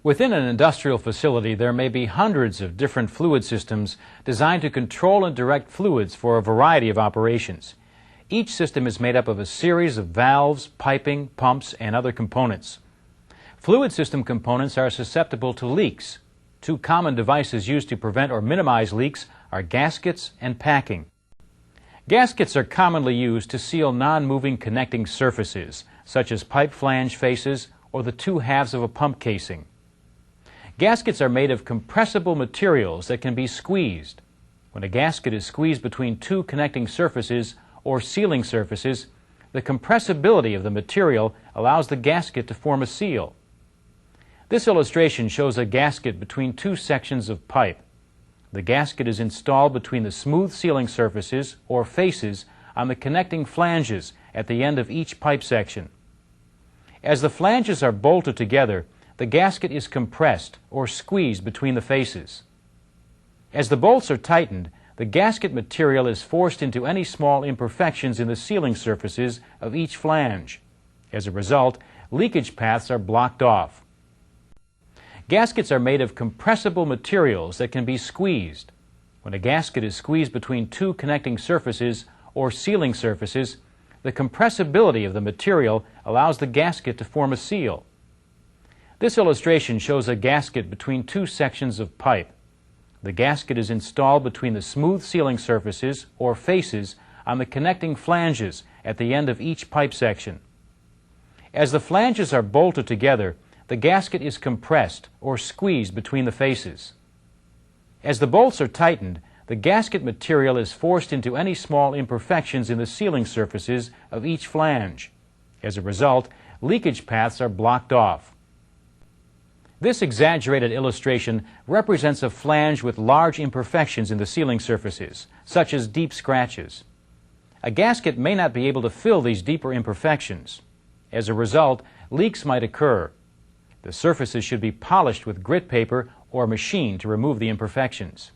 Within an industrial facility, there may be hundreds of different fluid systems designed to control and direct fluids for a variety of operations. Each system is made up of a series of valves, piping, pumps, and other components. Fluid system components are susceptible to leaks. Two common devices used to prevent or minimize leaks are gaskets and packing. Gaskets are commonly used to seal non-moving connecting surfaces, such as pipe flange faces or the two halves of a pump casing. Gaskets are made of compressible materials that can be squeezed. When a gasket is squeezed between two connecting surfaces or sealing surfaces, the compressibility of the material allows the gasket to form a seal. This illustration shows a gasket between two sections of pipe. The gasket is installed between the smooth sealing surfaces or faces on the connecting flanges at the end of each pipe section. As the flanges are bolted together, the gasket is compressed or squeezed between the faces. As the bolts are tightened, the gasket material is forced into any small imperfections in the sealing surfaces of each flange. As a result, leakage paths are blocked off. Gaskets are made of compressible materials that can be squeezed. When a gasket is squeezed between two connecting surfaces or sealing surfaces, the compressibility of the material allows the gasket to form a seal. This illustration shows a gasket between two sections of pipe. The gasket is installed between the smooth sealing surfaces or faces on the connecting flanges at the end of each pipe section. As the flanges are bolted together, the gasket is compressed or squeezed between the faces. As the bolts are tightened, the gasket material is forced into any small imperfections in the sealing surfaces of each flange. As a result, leakage paths are blocked off. This exaggerated illustration represents a flange with large imperfections in the sealing surfaces, such as deep scratches. A gasket may not be able to fill these deeper imperfections. As a result, leaks might occur. The surfaces should be polished with grit paper or machined to remove the imperfections.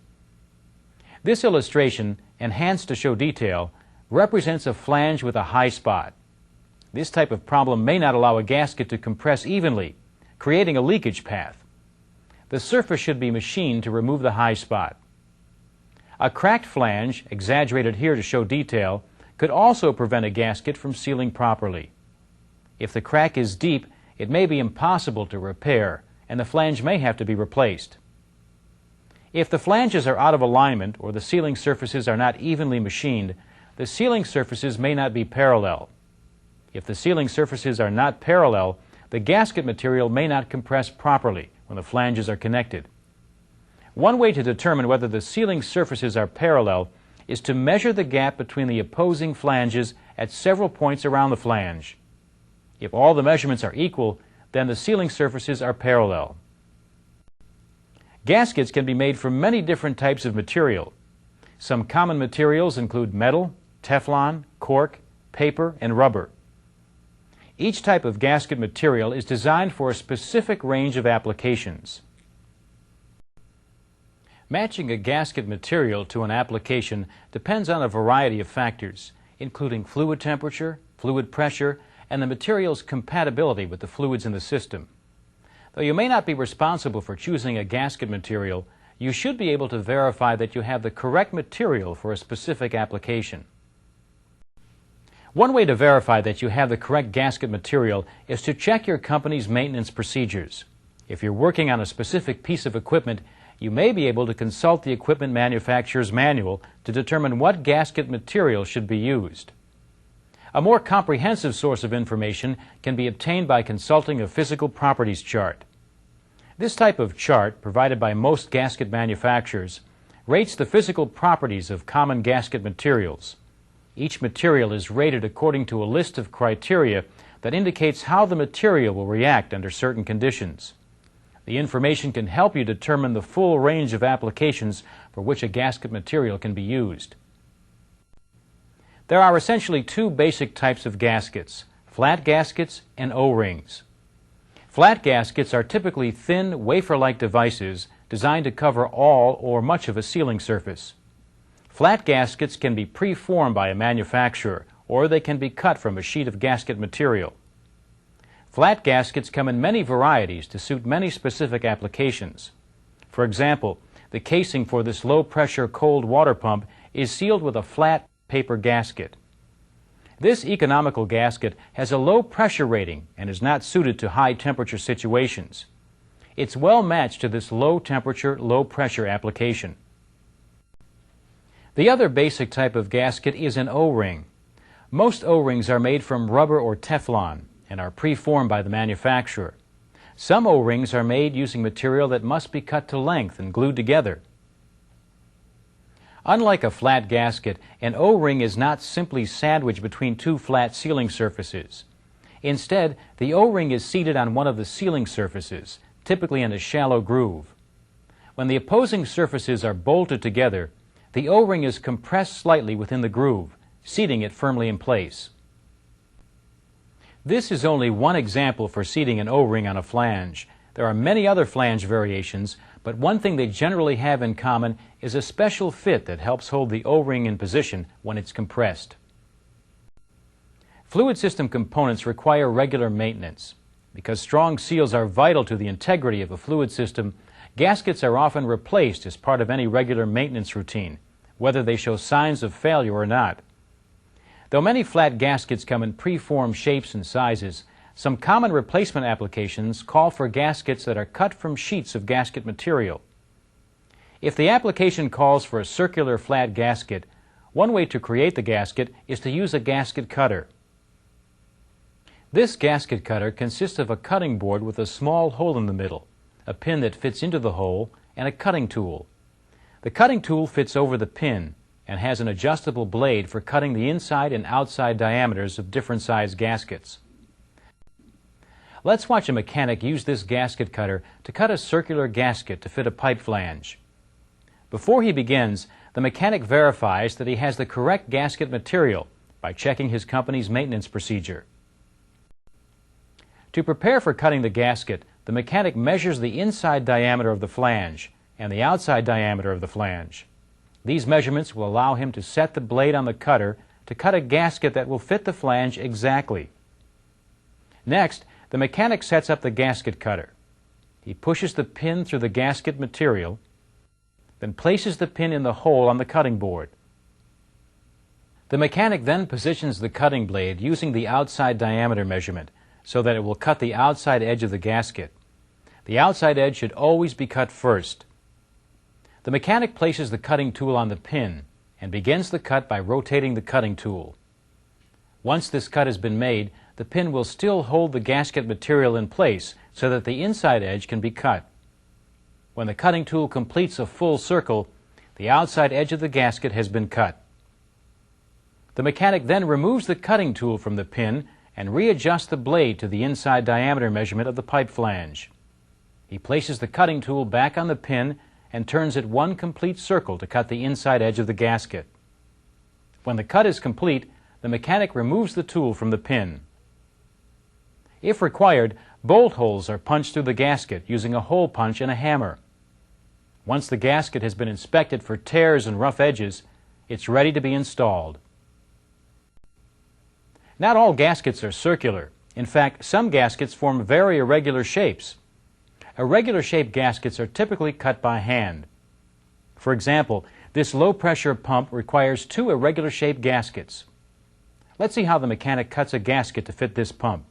This illustration, enhanced to show detail, represents a flange with a high spot. This type of problem may not allow a gasket to compress evenly, creating a leakage path. The surface should be machined to remove the high spot. A cracked flange, exaggerated here to show detail, could also prevent a gasket from sealing properly. If the crack is deep, it may be impossible to repair, and the flange may have to be replaced. If the flanges are out of alignment or the sealing surfaces are not evenly machined, the sealing surfaces may not be parallel. If the sealing surfaces are not parallel, the gasket material may not compress properly when the flanges are connected. One way to determine whether the sealing surfaces are parallel is to measure the gap between the opposing flanges at several points around the flange. If all the measurements are equal, then the sealing surfaces are parallel. Gaskets can be made from many different types of material. Some common materials include metal, Teflon, cork, paper, and rubber. Each type of gasket material is designed for a specific range of applications. Matching a gasket material to an application depends on a variety of factors, including fluid temperature, fluid pressure, and the material's compatibility with the fluids in the system. Though you may not be responsible for choosing a gasket material, you should be able to verify that you have the correct material for a specific application. One way to verify that you have the correct gasket material is to check your company's maintenance procedures. If you're working on a specific piece of equipment, you may be able to consult the equipment manufacturer's manual to determine what gasket material should be used. A more comprehensive source of information can be obtained by consulting a physical properties chart. This type of chart, provided by most gasket manufacturers, rates the physical properties of common gasket materials. Each material is rated according to a list of criteria that indicates how the material will react under certain conditions. The information can help you determine the full range of applications for which a gasket material can be used. There are essentially two basic types of gaskets, flat gaskets and O-rings. Flat gaskets are typically thin, wafer-like devices designed to cover all or much of a sealing surface. Flat gaskets can be pre-formed by a manufacturer, or they can be cut from a sheet of gasket material. Flat gaskets come in many varieties to suit many specific applications. For example, the casing for this low-pressure cold water pump is sealed with a flat paper gasket. This economical gasket has a low pressure rating and is not suited to high temperature situations. It's well matched to this low temperature, low pressure application. The other basic type of gasket is an O-ring. Most O-rings are made from rubber or Teflon and are preformed by the manufacturer. Some O-rings are made using material that must be cut to length and glued together. Unlike a flat gasket, an O-ring is not simply sandwiched between two flat sealing surfaces. Instead, the O-ring is seated on one of the sealing surfaces, typically in a shallow groove. When the opposing surfaces are bolted together, the O-ring is compressed slightly within the groove, seating it firmly in place. This is only one example for seating an O-ring on a flange. There are many other flange variations, but one thing they generally have in common is a special fit that helps hold the O-ring in position when it's compressed. Fluid system components require regular maintenance. Because strong seals are vital to the integrity of a fluid system, gaskets are often replaced as part of any regular maintenance routine, whether they show signs of failure or not. Though many flat gaskets come in preformed shapes and sizes, some common replacement applications call for gaskets that are cut from sheets of gasket material. If the application calls for a circular flat gasket, one way to create the gasket is to use a gasket cutter. This gasket cutter consists of a cutting board with a small hole in the middle, a pin that fits into the hole, and a cutting tool. The cutting tool fits over the pin and has an adjustable blade for cutting the inside and outside diameters of different size gaskets. Let's watch a mechanic use this gasket cutter to cut a circular gasket to fit a pipe flange. Before he begins, the mechanic verifies that he has the correct gasket material by checking his company's maintenance procedure. To prepare for cutting the gasket, the mechanic measures the inside diameter of the flange and the outside diameter of the flange. These measurements will allow him to set the blade on the cutter to cut a gasket that will fit the flange exactly. Next, the mechanic sets up the gasket cutter. He pushes the pin through the gasket material, then places the pin in the hole on the cutting board. The mechanic then positions the cutting blade using the outside diameter measurement so that it will cut the outside edge of the gasket. The outside edge should always be cut first. The mechanic places the cutting tool on the pin and begins the cut by rotating the cutting tool. Once this cut has been made, the pin will still hold the gasket material in place so that the inside edge can be cut. When the cutting tool completes a full circle, the outside edge of the gasket has been cut. The mechanic then removes the cutting tool from the pin and readjusts the blade to the inside diameter measurement of the pipe flange. He places the cutting tool back on the pin and turns it one complete circle to cut the inside edge of the gasket. When the cut is complete, the mechanic removes the tool from the pin. If required, bolt holes are punched through the gasket using a hole punch and a hammer. Once the gasket has been inspected for tears and rough edges, it's ready to be installed. Not all gaskets are circular. In fact, some gaskets form very irregular shapes. Irregular shaped gaskets are typically cut by hand. For example, this low-pressure pump requires two irregular shaped gaskets. Let's see how the mechanic cuts a gasket to fit this pump.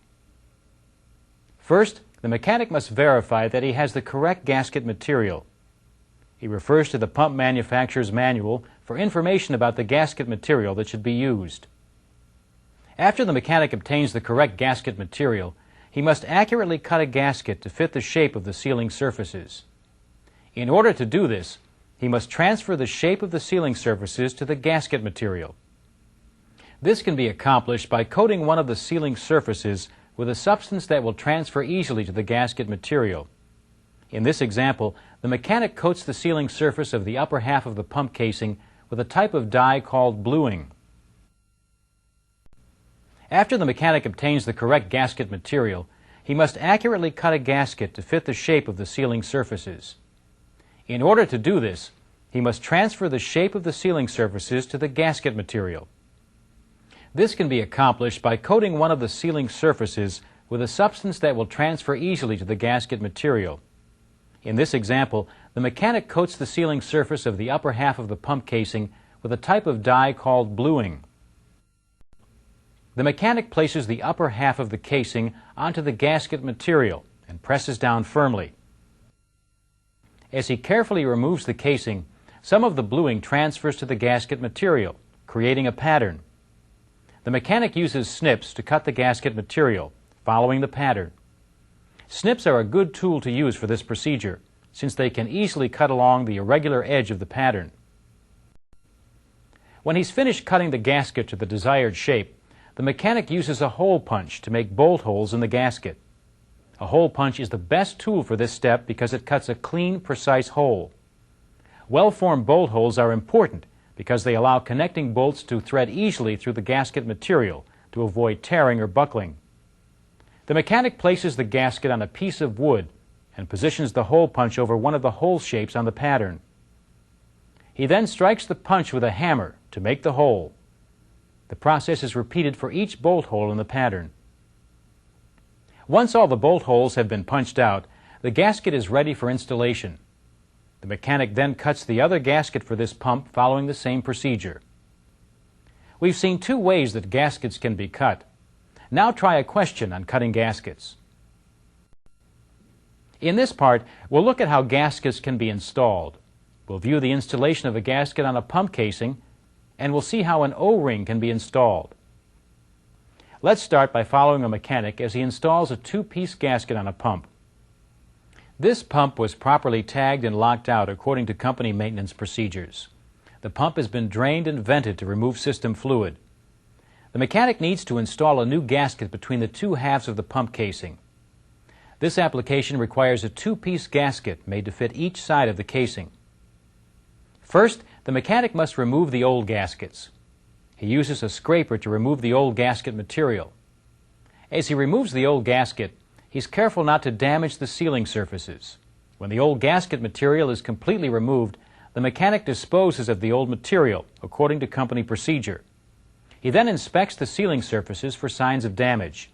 First, the mechanic must verify that he has the correct gasket material. He refers to the pump manufacturer's manual for information about the gasket material that should be used. After the mechanic obtains the correct gasket material, he must accurately cut a gasket to fit the shape of the sealing surfaces. In order to do this, he must transfer the shape of the sealing surfaces to the gasket material. This can be accomplished by coating one of the sealing surfaces with a substance that will transfer easily to the gasket material. In this example, the mechanic coats the sealing surface of the upper half of the pump casing with a type of dye called bluing. After the mechanic obtains the correct gasket material, he must accurately cut a gasket to fit the shape of the sealing surfaces. In order to do this, he must transfer the shape of the sealing surfaces to the gasket material. This can be accomplished by coating one of the sealing surfaces with a substance that will transfer easily to the gasket material. In this example, the mechanic coats the sealing surface of the upper half of the pump casing with a type of dye called bluing. The mechanic places the upper half of the casing onto the gasket material and presses down firmly. As he carefully removes the casing, some of the bluing transfers to the gasket material, creating a pattern. The mechanic uses snips to cut the gasket material, following the pattern. Snips are a good tool to use for this procedure, since they can easily cut along the irregular edge of the pattern. When he's finished cutting the gasket to the desired shape, the mechanic uses a hole punch to make bolt holes in the gasket. A hole punch is the best tool for this step because it cuts a clean, precise hole. Well-formed bolt holes are important because they allow connecting bolts to thread easily through the gasket material to avoid tearing or buckling. The mechanic places the gasket on a piece of wood and positions the hole punch over one of the hole shapes on the pattern. He then strikes the punch with a hammer to make the hole. The process is repeated for each bolt hole in the pattern. Once all the bolt holes have been punched out, the gasket is ready for installation. The mechanic then cuts the other gasket for this pump following the same procedure. We've seen two ways that gaskets can be cut. Now try a question on cutting gaskets. In this part, we'll look at how gaskets can be installed. We'll view the installation of a gasket on a pump casing, and we'll see how an O-ring can be installed. Let's start by following a mechanic as he installs a two-piece gasket on a pump. This pump was properly tagged and locked out according to company maintenance procedures. The pump has been drained and vented to remove system fluid. The mechanic needs to install a new gasket between the two halves of the pump casing. This application requires a two-piece gasket made to fit each side of the casing. First, the mechanic must remove the old gaskets. He uses a scraper to remove the old gasket material. As he removes the old gasket, he's careful not to damage the sealing surfaces. When the old gasket material is completely removed, the mechanic disposes of the old material according to company procedure. He then inspects the sealing surfaces for signs of damage.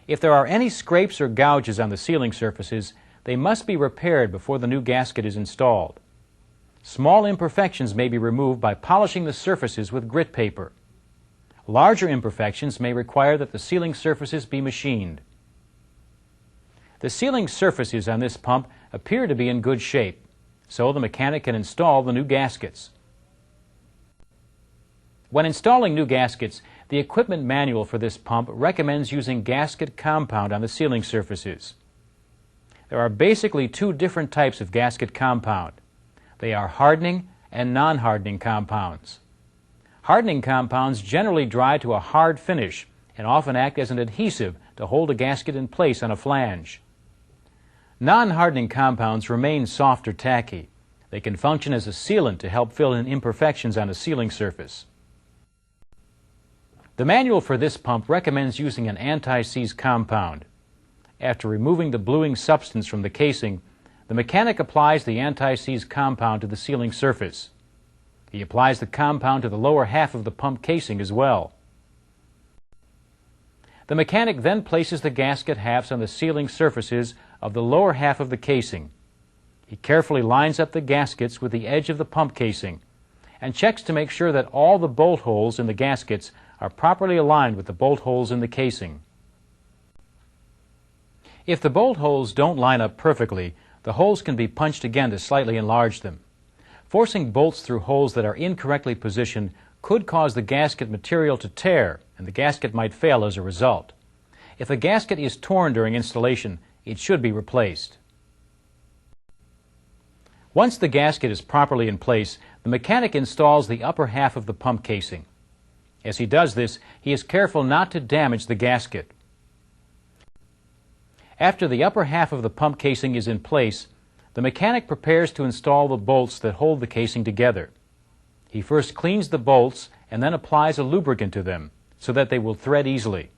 If there are any scrapes or gouges on the sealing surfaces, they must be repaired before the new gasket is installed. Small imperfections may be removed by polishing the surfaces with grit paper. Larger imperfections may require that the sealing surfaces be machined. The sealing surfaces on this pump appear to be in good shape, so the mechanic can install the new gaskets. When installing new gaskets, the equipment manual for this pump recommends using gasket compound on the sealing surfaces. There are basically two different types of gasket compound. They are hardening and non-hardening compounds. Hardening compounds generally dry to a hard finish and often act as an adhesive to hold a gasket in place on a flange. Non-hardening compounds remain soft or tacky. They can function as a sealant to help fill in imperfections on a sealing surface. The manual for this pump recommends using an anti-seize compound. After removing the bluing substance from the casing, the mechanic applies the anti-seize compound to the sealing surface. He applies the compound to the lower half of the pump casing as well. The mechanic then places the gasket halves on the sealing surfaces of the lower half of the casing. He carefully lines up the gaskets with the edge of the pump casing and checks to make sure that all the bolt holes in the gaskets are properly aligned with the bolt holes in the casing. If the bolt holes don't line up perfectly, the holes can be punched again to slightly enlarge them. Forcing bolts through holes that are incorrectly positioned could cause the gasket material to tear, and the gasket might fail as a result. If a gasket is torn during installation, it should be replaced. Once the gasket is properly in place, the mechanic installs the upper half of the pump casing. As he does this, he is careful not to damage the gasket. After the upper half of the pump casing is in place, the mechanic prepares to install the bolts that hold the casing together. He first cleans the bolts and then applies a lubricant to them so that they will thread easily.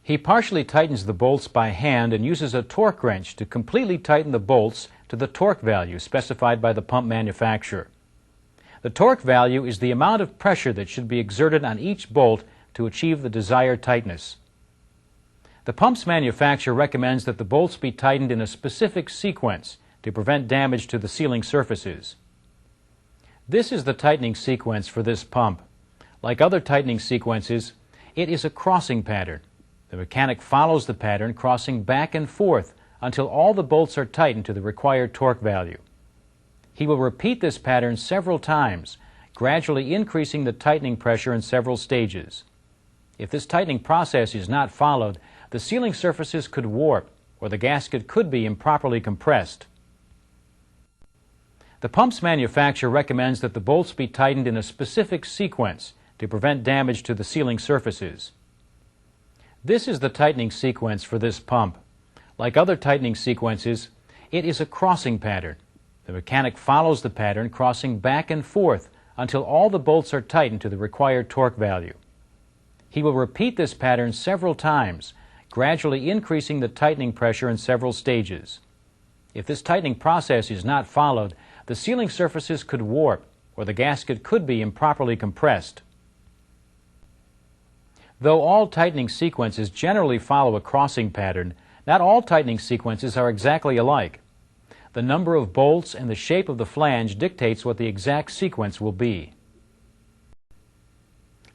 He partially tightens the bolts by hand and uses a torque wrench to completely tighten the bolts to the torque value specified by the pump manufacturer. The torque value is the amount of pressure that should be exerted on each bolt to achieve the desired tightness. The pump's manufacturer recommends that the bolts be tightened in a specific sequence to prevent damage to the sealing surfaces. This is the tightening sequence for this pump. Like other tightening sequences, it is a crossing pattern. The mechanic follows the pattern, crossing back and forth until all the bolts are tightened to the required torque value. He will repeat this pattern several times, gradually increasing the tightening pressure in several stages. If this tightening process is not followed, the sealing surfaces could warp, or the gasket could be improperly compressed. The pump's manufacturer recommends that the bolts be tightened in a specific sequence to prevent damage to the sealing surfaces. This is the tightening sequence for this pump. Like other tightening sequences, it is a crossing pattern. The mechanic follows the pattern, crossing back and forth until all the bolts are tightened to the required torque value. He will repeat this pattern several times, gradually increasing the tightening pressure in several stages. If this tightening process is not followed, the sealing surfaces could warp, or the gasket could be improperly compressed. Though all tightening sequences generally follow a crossing pattern, not all tightening sequences are exactly alike. The number of bolts and the shape of the flange dictates what the exact sequence will be.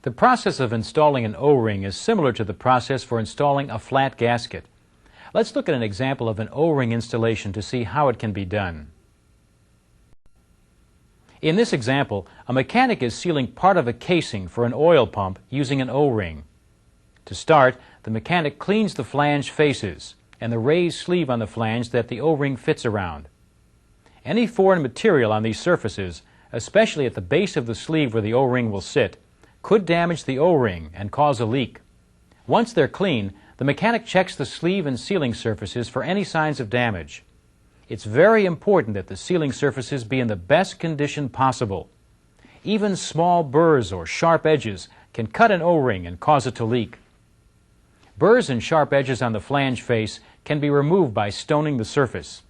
The process of installing an O-ring is similar to the process for installing a flat gasket. Let's look at an example of an O-ring installation to see how it can be done. In this example, a mechanic is sealing part of a casing for an oil pump using an O-ring. To start, the mechanic cleans the flange faces and the raised sleeve on the flange that the O-ring fits around. Any foreign material on these surfaces, especially at the base of the sleeve where the O-ring will sit, could damage the O-ring and cause a leak. Once they're clean, the mechanic checks the sleeve and sealing surfaces for any signs of damage. It's very important that the sealing surfaces be in the best condition possible. Even small burrs or sharp edges can cut an O-ring and cause it to leak. Burrs and sharp edges on the flange face can be removed by stoning the surface.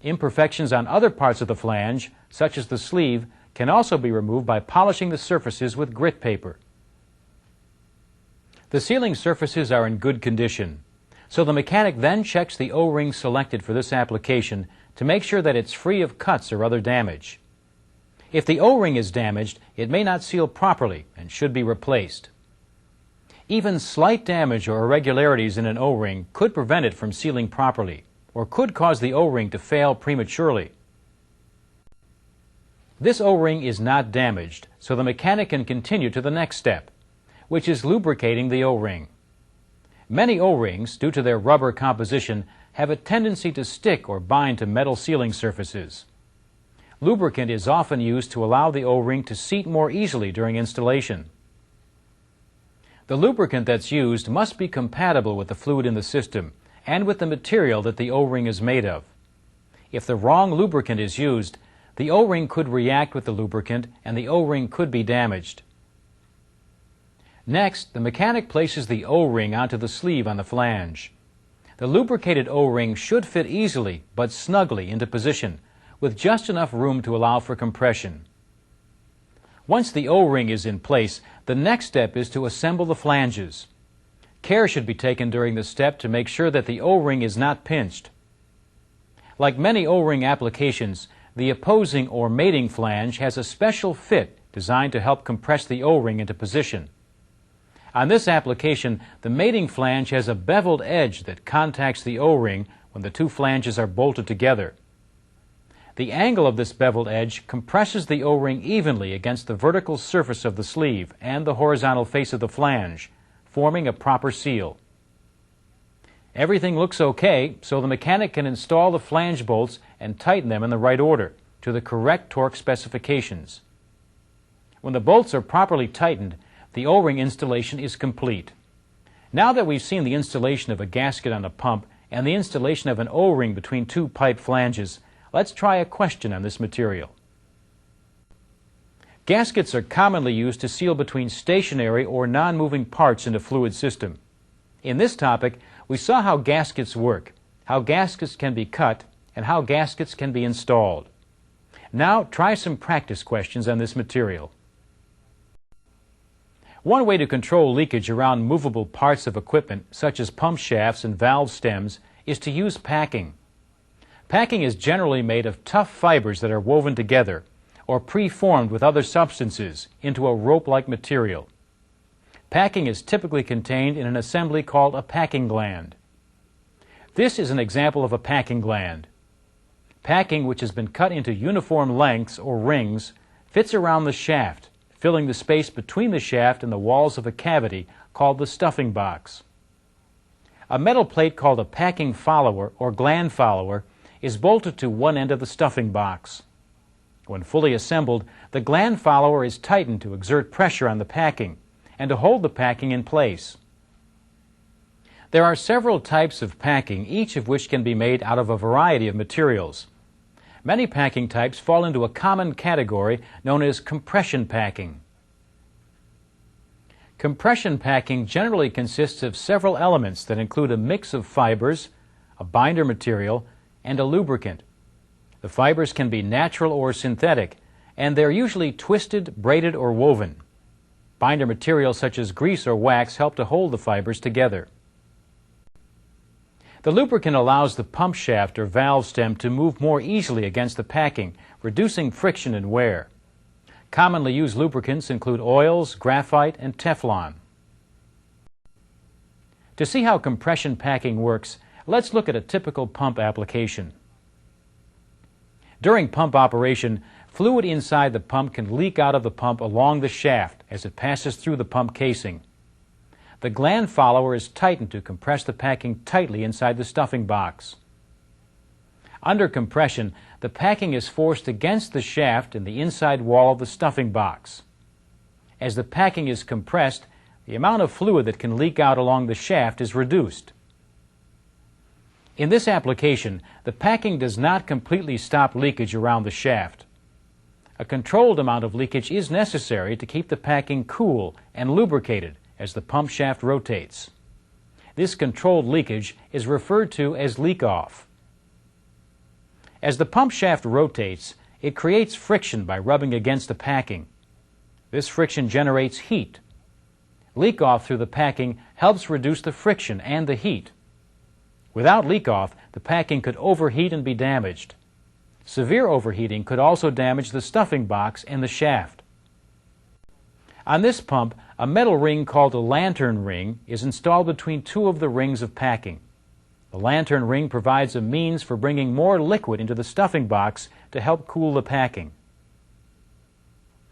Imperfections on other parts of the flange, such as the sleeve, can also be removed by polishing the surfaces with grit paper. The sealing surfaces are in good condition, so the mechanic then checks the O-ring selected for this application to make sure that it's free of cuts or other damage. If the O-ring is damaged, it may not seal properly and should be replaced. Even slight damage or irregularities in an O-ring could prevent it from sealing properly, or could cause the O-ring to fail prematurely. This O-ring is not damaged, so the mechanic can continue to the next step, which is lubricating the O-ring. Many O-rings, due to their rubber composition, have a tendency to stick or bind to metal sealing surfaces. Lubricant is often used to allow the O-ring to seat more easily during installation. The lubricant that's used must be compatible with the fluid in the system and with the material that the O-ring is made of. If the wrong lubricant is used, the O-ring could react with the lubricant and the O-ring could be damaged. Next, the mechanic places the O-ring onto the sleeve on the flange. The lubricated O-ring should fit easily but snugly into position, with just enough room to allow for compression. Once the O-ring is in place, the next step is to assemble the flanges. Care should be taken during this step to make sure that the O-ring is not pinched. Like many O-ring applications, the opposing or mating flange has a special fit designed to help compress the O-ring into position. On this application, the mating flange has a beveled edge that contacts the O-ring when the two flanges are bolted together. The angle of this beveled edge compresses the O-ring evenly against the vertical surface of the sleeve and the horizontal face of the flange, forming a proper seal. Everything looks okay, so the mechanic can install the flange bolts and tighten them in the right order, to the correct torque specifications. When the bolts are properly tightened, the O-ring installation is complete. Now that we've seen the installation of a gasket on a pump and the installation of an O-ring between two pipe flanges, let's try a question on this material. Gaskets are commonly used to seal between stationary or non-moving parts in a fluid system. In this topic, we saw how gaskets work, how gaskets can be cut, and how gaskets can be installed. Now, try some practice questions on this material. One way to control leakage around movable parts of equipment, such as pump shafts and valve stems, is to use packing. Packing is generally made of tough fibers that are woven together or preformed with other substances into a rope-like material. Packing is typically contained in an assembly called a packing gland. This is an example of a packing gland. Packing, which has been cut into uniform lengths or rings, fits around the shaft, filling the space between the shaft and the walls of a cavity called the stuffing box. A metal plate called a packing follower or gland follower is bolted to one end of the stuffing box. When fully assembled, the gland follower is tightened to exert pressure on the packing and to hold the packing in place. There are several types of packing, each of which can be made out of a variety of materials. Many packing types fall into a common category known as compression packing. Compression packing generally consists of several elements that include a mix of fibers, a binder material, and a lubricant. The fibers can be natural or synthetic, and they're usually twisted, braided, or woven. Binder materials such as grease or wax help to hold the fibers together. The lubricant allows the pump shaft or valve stem to move more easily against the packing, reducing friction and wear. Commonly used lubricants include oils, graphite, and Teflon. To see how compression packing works, let's look at a typical pump application. During pump operation, fluid inside the pump can leak out of the pump along the shaft as it passes through the pump casing. The gland follower is tightened to compress the packing tightly inside the stuffing box. Under compression, the packing is forced against the shaft and the inside wall of the stuffing box. As the packing is compressed, the amount of fluid that can leak out along the shaft is reduced. In this application, the packing does not completely stop leakage around the shaft. A controlled amount of leakage is necessary to keep the packing cool and lubricated as the pump shaft rotates. This controlled leakage is referred to as leak-off. As the pump shaft rotates, it creates friction by rubbing against the packing. This friction generates heat. Leak-off through the packing helps reduce the friction and the heat. Without leak-off, the packing could overheat and be damaged. Severe overheating could also damage the stuffing box and the shaft. On this pump, a metal ring called a lantern ring is installed between two of the rings of packing. The lantern ring provides a means for bringing more liquid into the stuffing box to help cool the packing.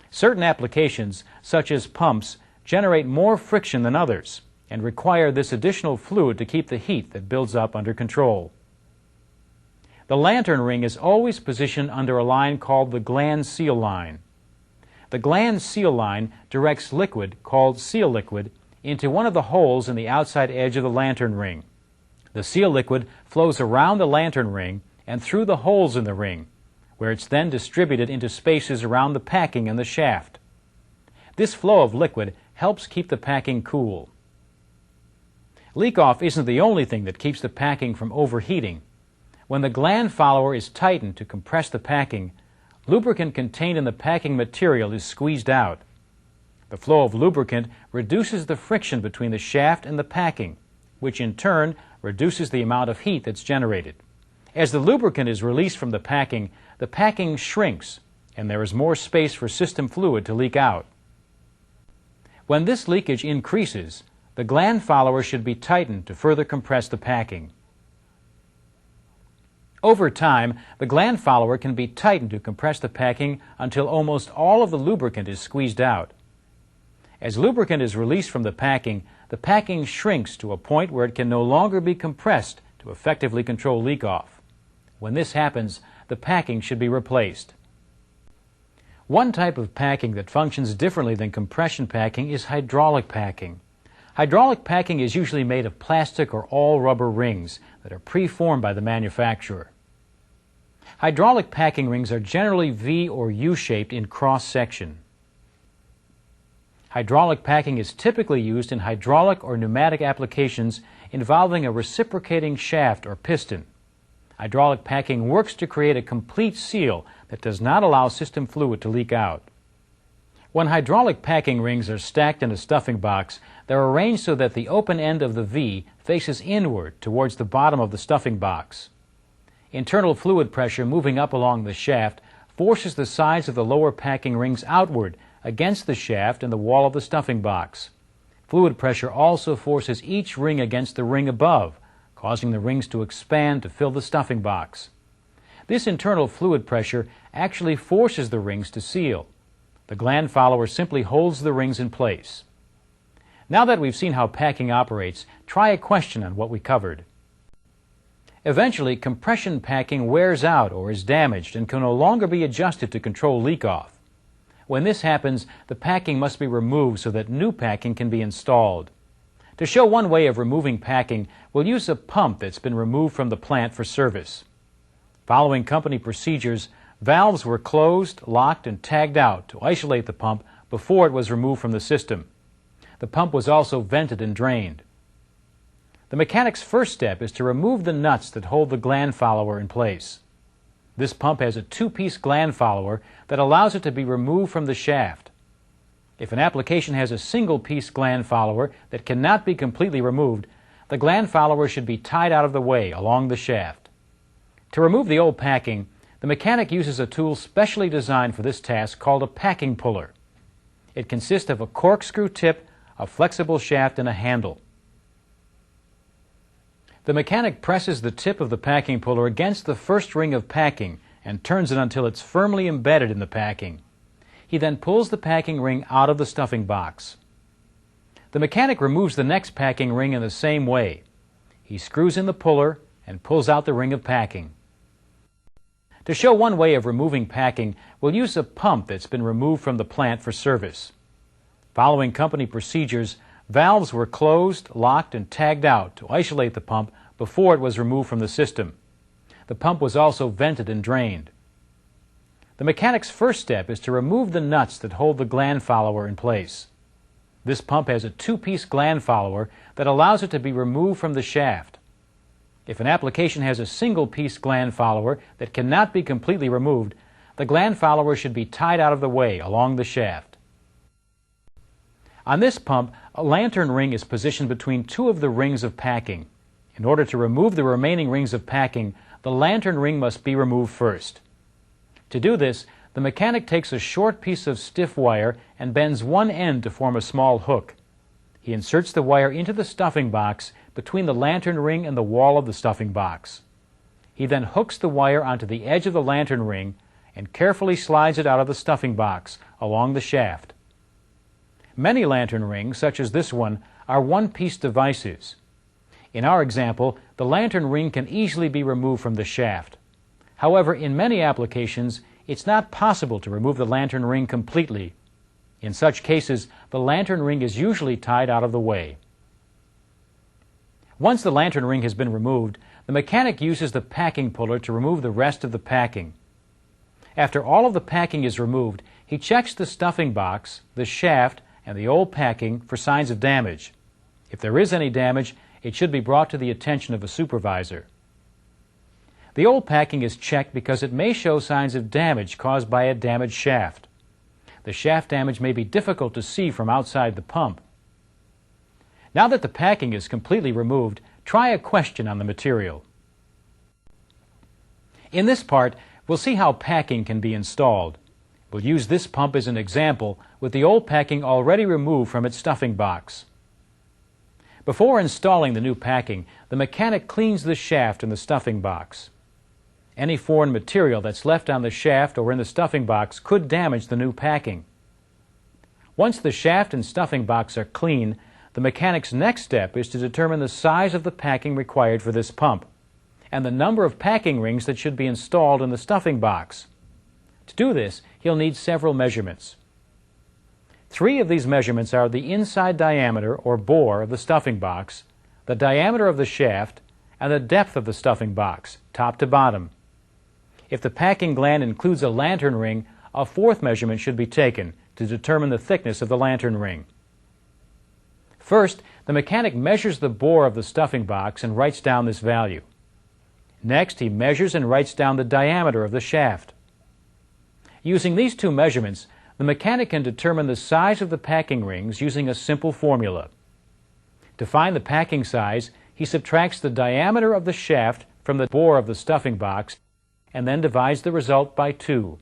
Certain applications, such as pumps, generate more friction than others and require this additional fluid to keep the heat that builds up under control. The lantern ring is always positioned under a line called the gland seal line. The gland seal line directs liquid, called seal liquid, into one of the holes in the outside edge of the lantern ring. The seal liquid flows around the lantern ring and through the holes in the ring, where it's then distributed into spaces around the packing and the shaft. This flow of liquid helps keep the packing cool. Leak-off isn't the only thing that keeps the packing from overheating. When the gland follower is tightened to compress the packing, lubricant contained in the packing material is squeezed out. The flow of lubricant reduces the friction between the shaft and the packing, which in turn reduces the amount of heat that's generated. As the lubricant is released from the packing shrinks, and there is more space for system fluid to leak out. When this leakage increases, the gland follower should be tightened to further compress the packing. Over time, the gland follower can be tightened to compress the packing until almost all of the lubricant is squeezed out. As lubricant is released from the packing shrinks to a point where it can no longer be compressed to effectively control leak-off. When this happens, the packing should be replaced. One type of packing that functions differently than compression packing is hydraulic packing. Hydraulic packing is usually made of plastic or all-rubber rings that are preformed by the manufacturer. Hydraulic packing rings are generally V or U-shaped in cross-section. Hydraulic packing is typically used in hydraulic or pneumatic applications involving a reciprocating shaft or piston. Hydraulic packing works to create a complete seal that does not allow system fluid to leak out. When hydraulic packing rings are stacked in a stuffing box, they're arranged so that the open end of the V faces inward towards the bottom of the stuffing box. Internal fluid pressure moving up along the shaft forces the sides of the lower packing rings outward against the shaft and the wall of the stuffing box. Fluid pressure also forces each ring against the ring above, causing the rings to expand to fill the stuffing box. This internal fluid pressure actually forces the rings to seal. The gland follower simply holds the rings in place. Now that we've seen how packing operates, try a question on what we covered. Eventually, compression packing wears out or is damaged and can no longer be adjusted to control leak-off. When this happens, the packing must be removed so that new packing can be installed. To show one way of removing packing, we'll use a pump that's been removed from the plant for service. Following company procedures, valves were closed, locked, and tagged out to isolate the pump before it was removed from the system. The pump was also vented and drained. The mechanic's first step is to remove the nuts that hold the gland follower in place. This pump has a two-piece gland follower that allows it to be removed from the shaft. If an application has a single-piece gland follower that cannot be completely removed, the gland follower should be tied out of the way along the shaft. To remove the old packing, the mechanic uses a tool specially designed for this task called a packing puller. It consists of a corkscrew tip, a flexible shaft, and a handle. The mechanic presses the tip of the packing puller against the first ring of packing and turns it until it's firmly embedded in the packing. He then pulls the packing ring out of the stuffing box. The mechanic removes the next packing ring in the same way. He screws in the puller and pulls out the ring of packing. To show one way of removing packing, we'll use a pump that's been removed from the plant for service. Following company procedures, valves were closed, locked, and tagged out to isolate the pump before it was removed from the system. The pump was also vented and drained. The mechanic's first step is to remove the nuts that hold the gland follower in place. This pump has a two-piece gland follower that allows it to be removed from the shaft. If an application has a single-piece gland follower that cannot be completely removed, the gland follower should be tied out of the way along the shaft. On this pump, a lantern ring is positioned between two of the rings of packing. In order to remove the remaining rings of packing, the lantern ring must be removed first. To do this, the mechanic takes a short piece of stiff wire and bends one end to form a small hook. He inserts the wire into the stuffing box between the lantern ring and the wall of the stuffing box. He then hooks the wire onto the edge of the lantern ring and carefully slides it out of the stuffing box along the shaft. Many lantern rings, such as this one, are one-piece devices. In our example, the lantern ring can easily be removed from the shaft. However, in many applications, it's not possible to remove the lantern ring completely. In such cases, the lantern ring is usually tied out of the way. Once the lantern ring has been removed, the mechanic uses the packing puller to remove the rest of the packing. After all of the packing is removed, he checks the stuffing box, the shaft, and the old packing for signs of damage. If there is any damage, it should be brought to the attention of a supervisor. The old packing is checked because it may show signs of damage caused by a damaged shaft. The shaft damage may be difficult to see from outside the pump. Now that the packing is completely removed, try a question on the material. In this part, we'll see how packing can be installed. We'll use this pump as an example with the old packing already removed from its stuffing box. Before installing the new packing, the mechanic cleans the shaft and the stuffing box. Any foreign material that's left on the shaft or in the stuffing box could damage the new packing. Once the shaft and stuffing box are clean, the mechanic's next step is to determine the size of the packing required for this pump and the number of packing rings that should be installed in the stuffing box. To do this, he'll need several measurements. 3 of these measurements are the inside diameter or bore of the stuffing box, the diameter of the shaft, and the depth of the stuffing box, top to bottom. If the packing gland includes a lantern ring, a 4th measurement should be taken to determine the thickness of the lantern ring. First, the mechanic measures the bore of the stuffing box and writes down this value. Next, he measures and writes down the diameter of the shaft. Using these 2 measurements, the mechanic can determine the size of the packing rings using a simple formula. To find the packing size, he subtracts the diameter of the shaft from the bore of the stuffing box and then divides the result by 2.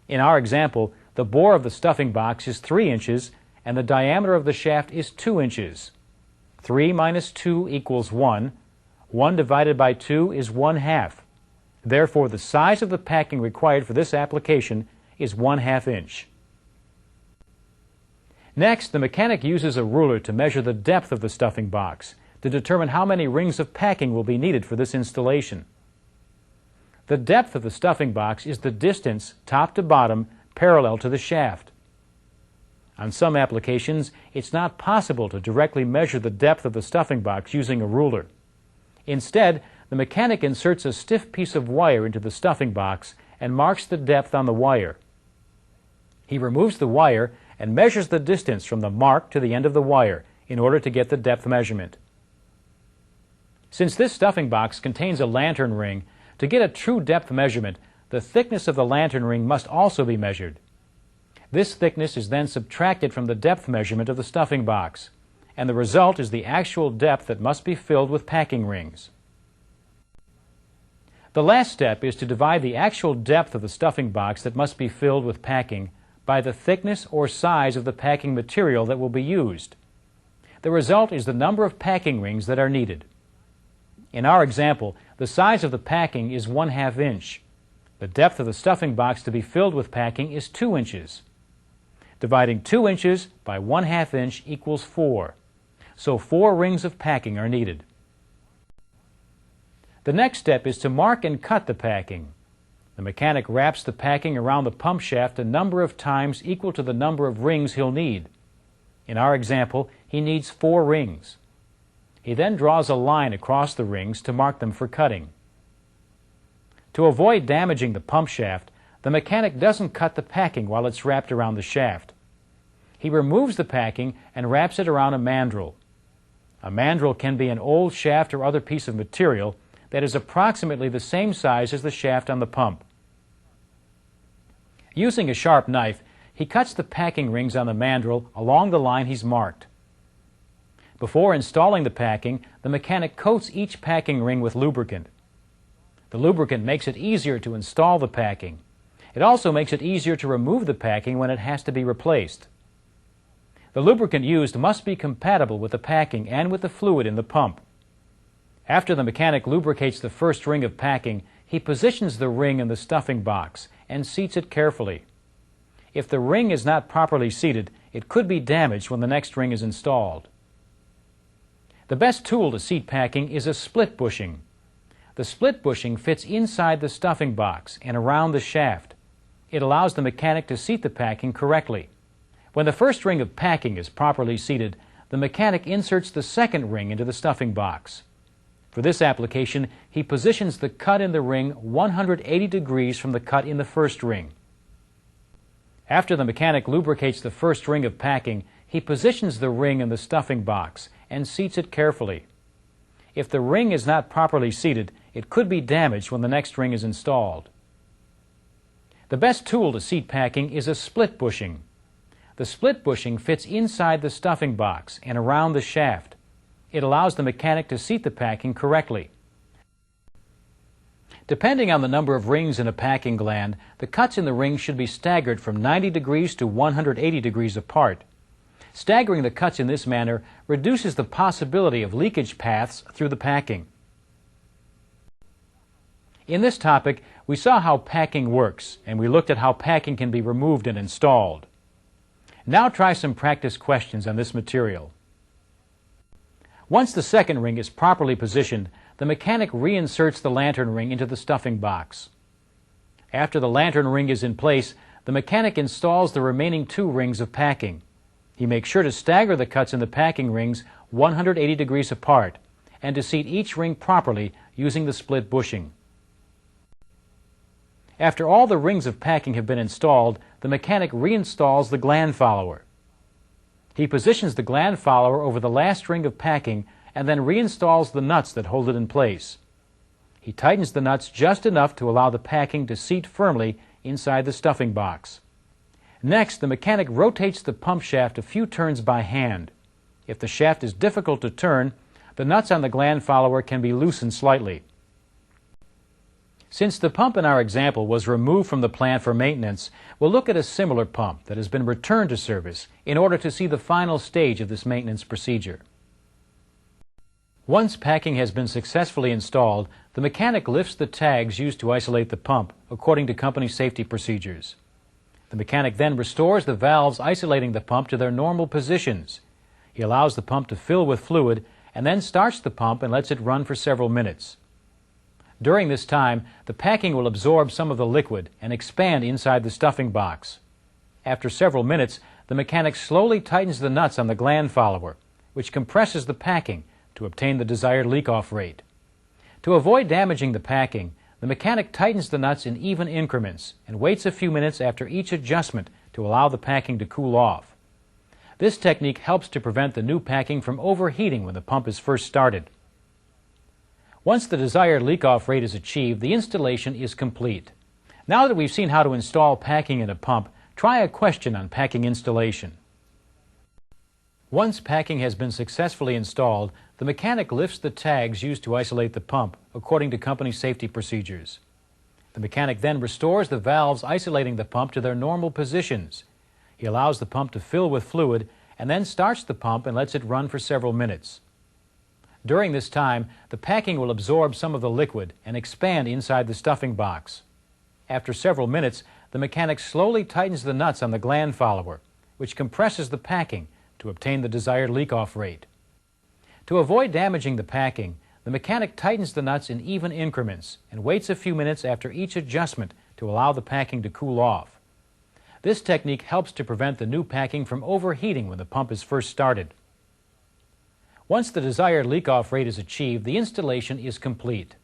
In our example, the bore of the stuffing box is 3 inches and the diameter of the shaft is 2 inches. 3 minus 2 equals 1. 1 divided by 2 is 1/2. Therefore, the size of the packing required for this application is 1/2 inch. Next, the mechanic uses a ruler to measure the depth of the stuffing box to determine how many rings of packing will be needed for this installation. The depth of the stuffing box is the distance, top to bottom, parallel to the shaft. On some applications, it's not possible to directly measure the depth of the stuffing box using a ruler. Instead, the mechanic inserts a stiff piece of wire into the stuffing box and marks the depth on the wire. He removes the wire and measures the distance from the mark to the end of the wire in order to get the depth measurement. Since this stuffing box contains a lantern ring, to get a true depth measurement, the thickness of the lantern ring must also be measured. This thickness is then subtracted from the depth measurement of the stuffing box, and the result is the actual depth that must be filled with packing rings. The last step is to divide the actual depth of the stuffing box that must be filled with packing by the thickness or size of the packing material that will be used. The result is the number of packing rings that are needed. In our example, the size of the packing is 1/2 inch. The depth of the stuffing box to be filled with packing is 2 inches. Dividing 2 inches by 1/2 inch equals 4. So 4 rings of packing are needed. The next step is to mark and cut the packing. The mechanic wraps the packing around the pump shaft a number of times equal to the number of rings he'll need. In our example, he needs 4 rings. He then draws a line across the rings to mark them for cutting. To avoid damaging the pump shaft, the mechanic doesn't cut the packing while it's wrapped around the shaft. He removes the packing and wraps it around a mandrel. A mandrel can be an old shaft or other piece of material that is approximately the same size as the shaft on the pump. Using a sharp knife, he cuts the packing rings on the mandrel along the line he's marked. Before installing the packing, the mechanic coats each packing ring with lubricant. The lubricant makes it easier to install the packing. It also makes it easier to remove the packing when it has to be replaced. The lubricant used must be compatible with the packing and with the fluid in the pump. After the mechanic lubricates the first ring of packing, he positions the ring in the stuffing box and seats it carefully. If the ring is not properly seated, it could be damaged when the next ring is installed. The best tool to seat packing is a split bushing. The split bushing fits inside the stuffing box and around the shaft. It allows the mechanic to seat the packing correctly. When the first ring of packing is properly seated, the mechanic inserts the second ring into the stuffing box. For this application, he positions the cut in the ring 180 degrees from the cut in the first ring. After the mechanic lubricates the first ring of packing, he positions the ring in the stuffing box and seats it carefully. If the ring is not properly seated, it could be damaged when the next ring is installed. The best tool to seat packing is a split bushing. The split bushing fits inside the stuffing box and around the shaft. It allows the mechanic to seat the packing correctly. Depending on the number of rings in a packing gland, the cuts in the ring should be staggered from 90 degrees to 180 degrees apart. Staggering the cuts in this manner reduces the possibility of leakage paths through the packing. In this topic, we saw how packing works, and we looked at how packing can be removed and installed. Now try some practice questions on this material. Once the second ring is properly positioned, the mechanic reinserts the lantern ring into the stuffing box. After the lantern ring is in place, the mechanic installs the remaining 2 rings of packing. He makes sure to stagger the cuts in the packing rings 180 degrees apart and to seat each ring properly using the split bushing. After all the rings of packing have been installed, the mechanic reinstalls the gland follower. He positions the gland follower over the last ring of packing and then reinstalls the nuts that hold it in place. He tightens the nuts just enough to allow the packing to seat firmly inside the stuffing box. Next, the mechanic rotates the pump shaft a few turns by hand. If the shaft is difficult to turn, the nuts on the gland follower can be loosened slightly. Since the pump in our example was removed from the plant for maintenance, we'll look at a similar pump that has been returned to service in order to see the final stage of this maintenance procedure. Once packing has been successfully installed, the mechanic lifts the tags used to isolate the pump according to company safety procedures. The mechanic then restores the valves isolating the pump to their normal positions. He allows the pump to fill with fluid and then starts the pump and lets it run for several minutes. During this time, the packing will absorb some of the liquid and expand inside the stuffing box. After several minutes, the mechanic slowly tightens the nuts on the gland follower, which compresses the packing to obtain the desired leak-off rate. To avoid damaging the packing, the mechanic tightens the nuts in even increments and waits a few minutes after each adjustment to allow the packing to cool off. This technique helps to prevent the new packing from overheating when the pump is first started. Once the desired leak-off rate is achieved, the installation is complete. Now that we've seen how to install packing in a pump, try a question on packing installation. Once packing has been successfully installed, the mechanic lifts the tags used to isolate the pump according to company safety procedures. The mechanic then restores the valves isolating the pump to their normal positions. He allows the pump to fill with fluid and then starts the pump and lets it run for several minutes. During this time, the packing will absorb some of the liquid and expand inside the stuffing box. After several minutes, the mechanic slowly tightens the nuts on the gland follower, which compresses the packing to obtain the desired leak-off rate. To avoid damaging the packing, the mechanic tightens the nuts in even increments and waits a few minutes after each adjustment to allow the packing to cool off. This technique helps to prevent the new packing from overheating when the pump is first started. Once the desired leak-off rate is achieved, the installation is complete.